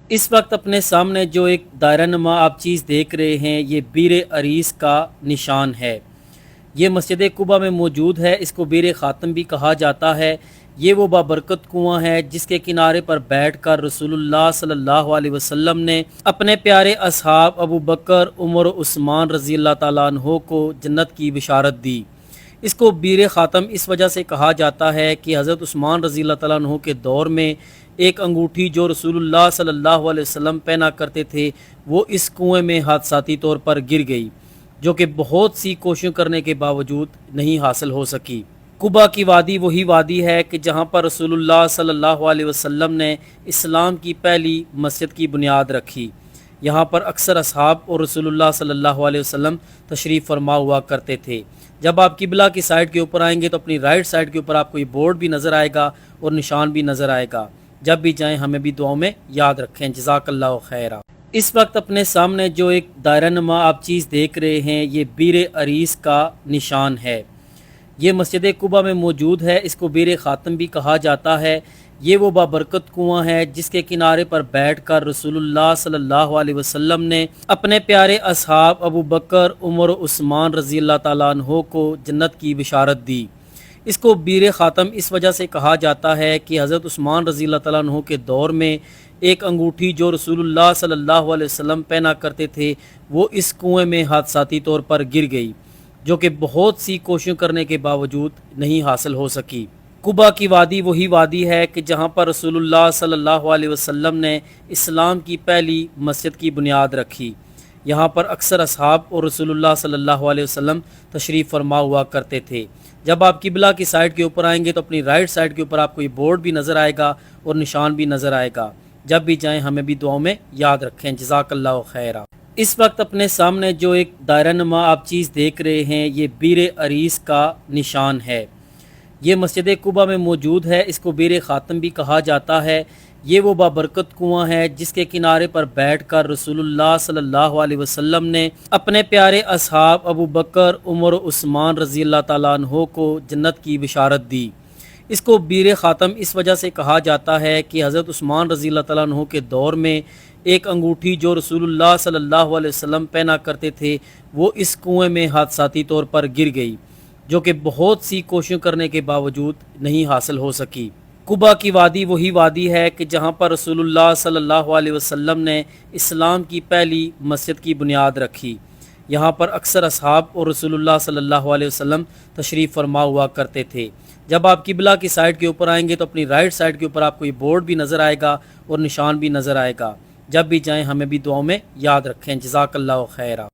اس وقت اپنے سامنے جو ایک دائرہ نما آپ چیز دیکھ رہے ہیں یہ بیر عریس کا نشان ہے۔ یہ مسجد قباء میں موجود ہے، اس کو بیر خاتم بھی کہا جاتا ہے۔ یہ وہ بابرکت کنواں ہے جس کے کنارے پر بیٹھ کر رسول اللہ صلی اللہ علیہ وسلم نے اپنے پیارے اصحاب ابو بکر، عمر و عثمان رضی اللہ تعالیٰ عنہ کو جنت کی بشارت دی۔ اس کو بیر خاتم اس وجہ سے کہا جاتا ہے کہ حضرت عثمان رضی اللہ تعالیٰ عنہ کے دور میں ایک انگوٹھی جو رسول اللہ صلی اللہ علیہ وسلم پہنا کرتے تھے وہ اس کنویں میں حادثاتی طور پر گر گئی، جو کہ بہت سی کوششوں کرنے کے باوجود نہیں حاصل ہو سکی۔ قباء کی وادی وہی وادی ہے کہ جہاں پر رسول اللہ صلی اللہ علیہ وسلم نے اسلام کی پہلی مسجد کی بنیاد رکھی۔ یہاں پر اکثر اصحاب اور رسول اللہ صلی اللہ علیہ وسلم تشریف فرما ہوا کرتے تھے۔ جب آپ قبلہ کی سائڈ کے اوپر آئیں گے تو اپنی رائٹ سائڈ کے اوپر آپ کو یہ بورڈ بھی نظر آئے گا اور نشان بھی نظر آئے گا۔ جب بھی جائیں ہمیں بھی دعاؤں میں یاد رکھیں۔ جزاک اللہ خیرہ۔ اس وقت اپنے سامنے جو ایک دائرہ نما آپ چیز دیکھ رہے ہیں یہ بیر عریس کا نشان ہے۔ یہ مسجد قباء میں موجود ہے، اس کو بیر خاتم بھی کہا جاتا ہے۔ یہ وہ بابرکت کنواں ہے جس کے کنارے پر بیٹھ کر رسول اللہ صلی اللہ علیہ وسلم نے اپنے پیارے اصحاب ابو بکر، عمر و عثمان رضی اللہ تعالیٰ عنہ کو جنت کی بشارت دی۔ اس کو بیر خاتم اس وجہ سے کہا جاتا ہے کہ حضرت عثمان رضی اللہ تعالیٰ عنہ کے دور میں ایک انگوٹھی جو رسول اللہ صلی اللہ علیہ وسلم پہنا کرتے تھے وہ اس کنویں میں حادثاتی طور پر گر گئی، جو کہ بہت سی کوششوں کرنے کے باوجود نہیں حاصل ہو سکی۔ قباء کی وادی وہی وادی ہے کہ جہاں پر رسول اللہ صلی اللہ علیہ وسلم نے اسلام کی پہلی مسجد کی بنیاد رکھی۔ یہاں پر اکثر اصحاب اور رسول اللہ صلی اللہ علیہ وسلم تشریف فرما ہوا کرتے تھے۔ جب آپ قبلہ کی سائڈ کے اوپر آئیں گے تو اپنی رائٹ سائڈ کے اوپر آپ کو یہ بورڈ بھی نظر آئے گا اور نشان بھی نظر آئے گا۔ جب بھی جائیں ہمیں بھی دعاؤں میں یاد رکھیں۔ جزاک اللہ خیرہ۔ اس وقت اپنے سامنے جو ایک دائرہ نما آپ چیز دیکھ رہے ہیں یہ بیر عریس کا نشان ہے۔ یہ مسجد قباء میں موجود ہے، اس کو بیر خاتم بھی کہا جاتا ہے۔ یہ وہ بابرکت کنواں ہے جس کے کنارے پر بیٹھ کر رسول اللہ صلی اللہ علیہ وسلم نے اپنے پیارے اصحاب ابو بکر، عمر و عثمان رضی اللہ تعالیٰ عنہ کو جنت کی بشارت دی۔ اس کو بیر خاتم اس وجہ سے کہا جاتا ہے کہ حضرت عثمان رضی اللہ تعالیٰ عنہ کے دور میں ایک انگوٹھی جو رسول اللہ صلی اللہ علیہ وسلم پہنا کرتے تھے وہ اس کنویں میں حادثاتی طور پر گر گئی، جو کہ بہت سی کوششوں کرنے کے باوجود نہیں حاصل ہو سکی۔ قباء کی وادی وہی وادی ہے کہ جہاں پر رسول اللہ صلی اللہ علیہ وسلم نے اسلام کی پہلی مسجد کی بنیاد رکھی۔ یہاں پر اکثر اصحاب اور رسول اللہ صلی اللہ علیہ وسلم تشریف فرما ہوا کرتے تھے۔ جب آپ قبلہ کی سائڈ کے اوپر آئیں گے تو اپنی رائٹ سائڈ کے اوپر آپ کو یہ بورڈ بھی نظر آئے گا اور نشان بھی نظر آئے گا۔ جب بھی جائیں ہمیں بھی دعاؤں میں یاد رکھیں۔ جزاک اللہ خیرہ۔